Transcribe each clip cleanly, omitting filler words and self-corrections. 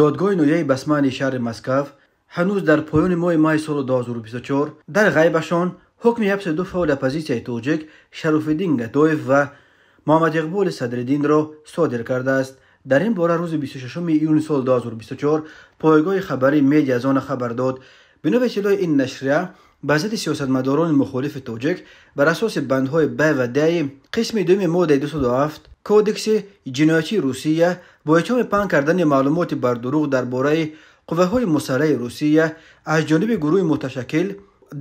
دادگاه نویه بسمانی شهر مسکو هنوز در پایان ماه سال 2024 در غیبشان حکم حبس دو فعال اپوزیسیای توجیک شرفالدین گدایف و محمد اقبال صدرالدین را صادر کرده است. در این باره روز 26 ایون سال 2024 پایگاه خبری میدیا از آن خبر داد. بنا به اطلاع این نشریه به ضد سیاستمداران مخالف توجیک بر اساس بندهای ب و د قسم دوم ماده 207 کودکس جنایتی روسیه با اتهام پنهان کردن معلومات بر دروغ درباره قوه‌های مسلح روسیه از جانب گروه متشکل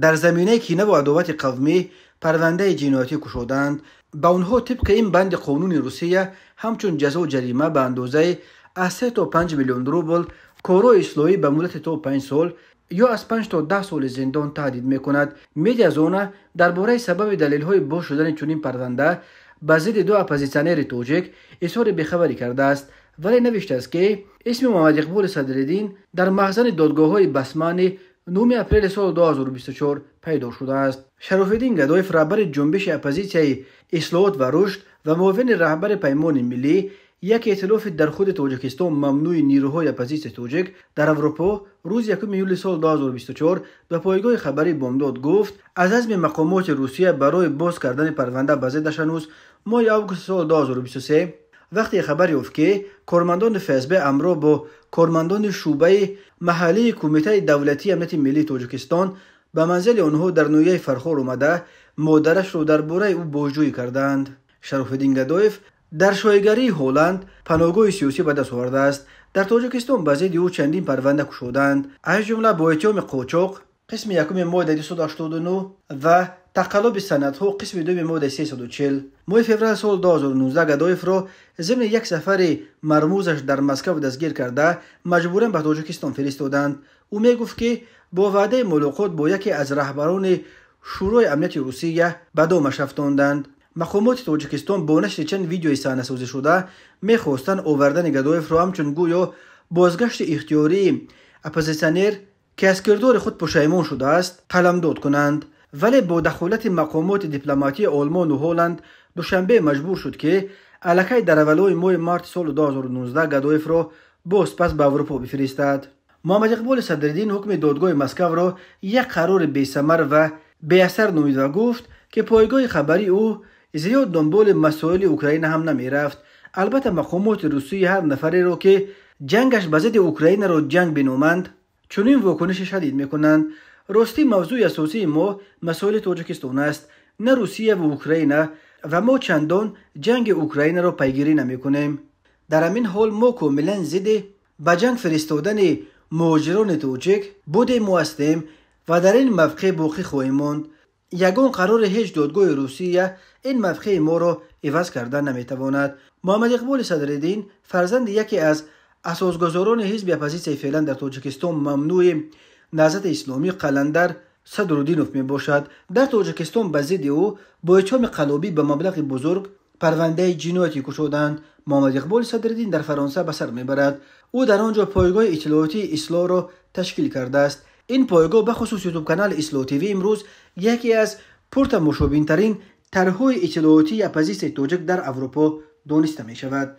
در زمینه کینه و عداوت قومی پرونده جنایتی گشودند. با آنها طبق این بند قانون روسیه همچون جزا و جریمه به اندازه از 3 تا 5 میلیون روبل، کارای اصلاحی به مدت تا 5 سال یا از 5 تا 10 سال زندان تهدید میکند. میدیا زونه درباره سبب دلیل‌های باز شدن چنین پرونده به ضد دو اپوزیسیونر توجیک اظهار بی‌خبری کرده است، ولی نوشته است که اسم محمد اقبال صدرالدین در مخزن دادگاه‌های بسمانی 9 اپریل سال 2024 پیدا شده است. شرفالدین گدایف رهبر جنبش اپوزیسیای اصلاحات و رشد و معاون رهبر پیمان ملی یک ائتلاف در خود تاجیکستان ممنوع نیروهای اپوزیسیای توجیک در اروپا روز 1 یولی سال 2024 به پایگاه خبری بامداد گفت از عزم مقامات روسیه برای باز کردن پرونده به ضدش هنوز ماه آگوست سال 2023 وقتی خبری افت که کارمندان فسب همراه با کارمندان شعبه محلی کمیته دولتی امنیت ملی تاجیکستان به منزل آنها در نویه فرخار آمده مادرش را درباره او بازجویی کردند. شرفالدین گدایف در شایگری هلند پناهگاه سیاسی به دست آورده است. در تاجیکستان به ضد او چندین پرونده گشودند، از جمله با اتهام قاچاق قسم یکم ماده 289 و تقلب سندها قسم دوم ماده 340. ماه فوریه سال 2019 گدایف را ضمن یک سفر مرموزش در مسکو دستگیر کرده مجبوراً به تاجیکستان فرستادند. او میگفت که با وعده ملاقات با یکی از رهبران شورای امنیت روسیه به دامش افکندند. مقامات تاجیکستان با نشر چند ویدیوی صحنه‌سازی شده میخواستند آوردن گدایف را همچون گویا بازگشت اختیاری اپوزیسیونر که از کردار خود پشیمان شده است قلمداد کنند، ولی با دخالت مقامات دیپلماتی آلمان و هلند دوشنبه مجبور شد که الکی در اولای ماه مارس سال 2019 گدایف را باز پس به اروپا بفرستد. محمد اقبال صدرالدین حکم دادگاه مسکو را یک قرار بی‌ثمر و بی‌اثر نامید و گفت که پایگاه خبری او زیاد دنبال مسائل اوکراین هم نمی رفت. البته مقامات روسی هر نفری را که جنگش به ضد اوکراین را جنگ بنامند چنین واکنش شدید میکنند. راستی موضوع اساسی ما مسائل تاجیکستان است، نه روسیه و اوکراین، و ما چندان جنگ اوکراین را پیگیری نمی کنیم. در همین حال ما کاملا ضد به جنگ فرستادن مهاجران توجیک بودیم و هستیم و در این موقع باقی خواهیم ماند. یگان قرار هیچ دادگاه روسیه این موقع ما را عوض کردن نمیتواند. محمد اقبال صدرالدین فرزند یکی از اساسگزاران حزب اپوزیسیای فعلا در تاجیکستان ممنوع نهضت اسلامی قلندر صدرالدینوف می باشد. در تاجیکستان به ضد او با اتهام قلابی به مبلغ بزرگ پرونده جنایتی گشودند. محمد اقبال صدرالدین در فرانسه به سر میبرد. او در آنجا پایگاه اطلاعاتی اصلاح را تشکیل کرده است. این پایگاه به خصوص یوتیوب کانال اصلاح تیوی امروز یکی از پرمشابه‌ترین طرح‌های اطلاعاتی اپوزیسیای توجیک در اروپا دانسته می شود.